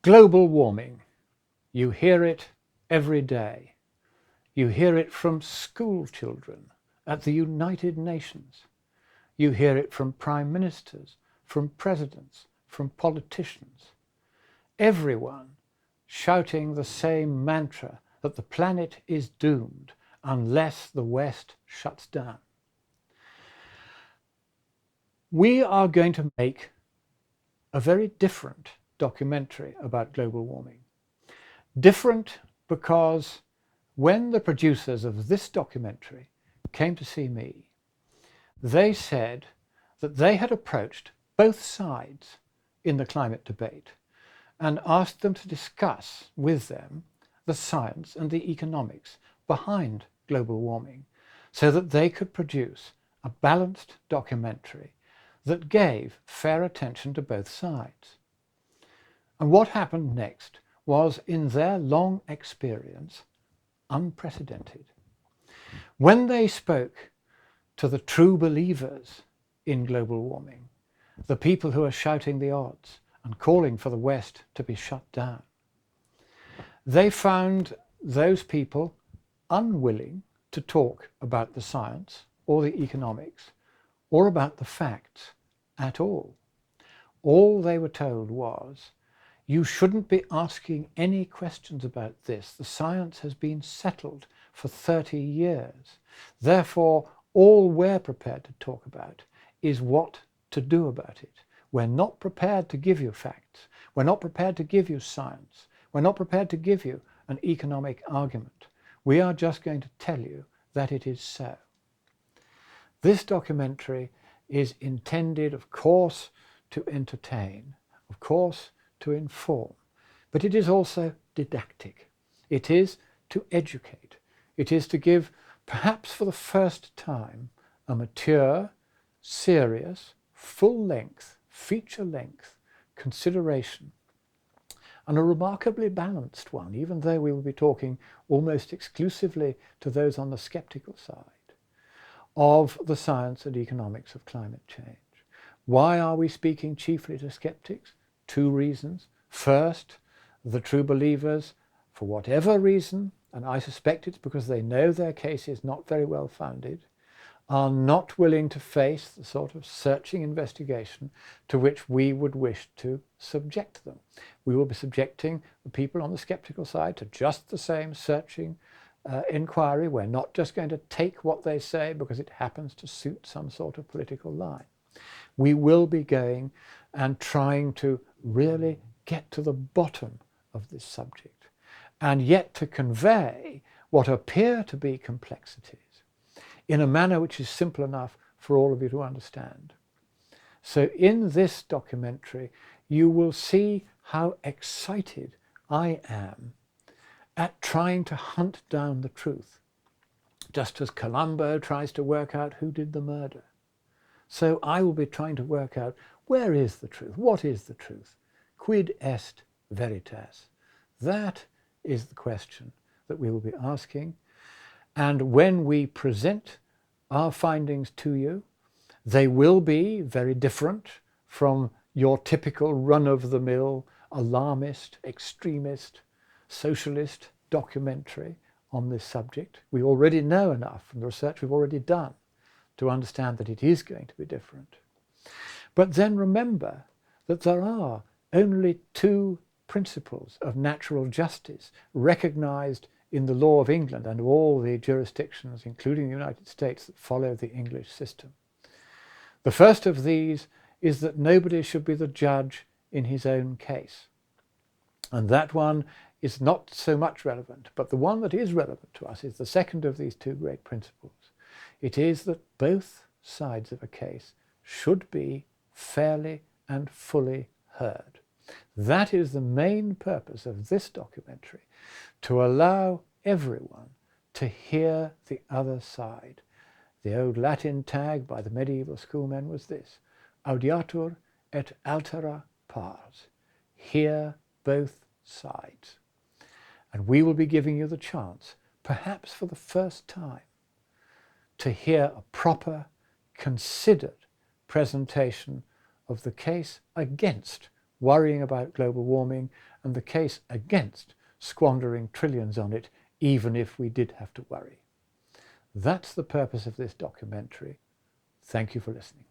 Global warming. You hear it every day. You hear it from school children at the United Nations. You hear it from prime ministers, from presidents, from politicians. Everyone shouting the same mantra that the planet is doomed unless the West shuts down. We are going to make a very different documentary about global warming. Different because when the producers of this documentary came to see me, they said that they had approached both sides in the climate debate and asked them to discuss with them the science and the economics behind global warming so that they could produce a balanced documentary that gave fair attention to both sides. And what happened next was, in their long experience, unprecedented. When they spoke to the true believers in global warming, the people who are shouting the odds and calling for the West to be shut down, they found those people unwilling to talk about the science or the economics or about the facts at all. All they were told was, you shouldn't be asking any questions about this. The science has been settled for 30 years. Therefore, all we're prepared to talk about is what to do about it. We're not prepared to give you facts. We're not prepared to give you science. We're not prepared to give you an economic argument. We are just going to tell you that it is so. This documentary is intended, of course, to entertain, of course, to inform, but it is also didactic. It is to educate. It is to give, perhaps for the first time, a mature, serious, full-length, feature-length consideration, and a remarkably balanced one, even though we will be talking almost exclusively to those on the skeptical side, of the science and economics of climate change. Why are we speaking chiefly to skeptics? Two reasons. First, the true believers, for whatever reason, and I suspect it's because they know their case is not very well founded, are not willing to face the sort of searching investigation to which we would wish to subject them. We will be subjecting the people on the skeptical side to just the same searching inquiry. We're not just going to take what they say because it happens to suit some sort of political line. We will be going and trying to really get to the bottom of this subject, and yet to convey what appear to be complexities in a manner which is simple enough for all of you to understand. So in this documentary, you will see how excited I am at trying to hunt down the truth, just as Columbo tries to work out who did the murder. So I will be trying to work out, where is the truth? What is the truth? Quid est veritas? That is the question that we will be asking. And when we present our findings to you, they will be very different from your typical run-of-the-mill, alarmist, extremist, socialist documentary on this subject. We already know enough from the research we've already done to understand that it is going to be different. But then remember that there are only two principles of natural justice recognized in the law of England and all the jurisdictions, including the United States, that follow the English system. The first of these is that nobody should be the judge in his own case. And that one is not so much relevant, but the one that is relevant to us is the second of these two great principles. It is that both sides of a case should be fairly and fully heard. That is the main purpose of this documentary, to allow everyone to hear the other side. The old Latin tag by the medieval schoolmen was this: audiatur et altera pars. Hear both sides. And we will be giving you the chance, perhaps for the first time, to hear a proper, considered presentation of the case against worrying about global warming and the case against squandering trillions on it, even if we did have to worry. That's the purpose of this documentary. Thank you for listening.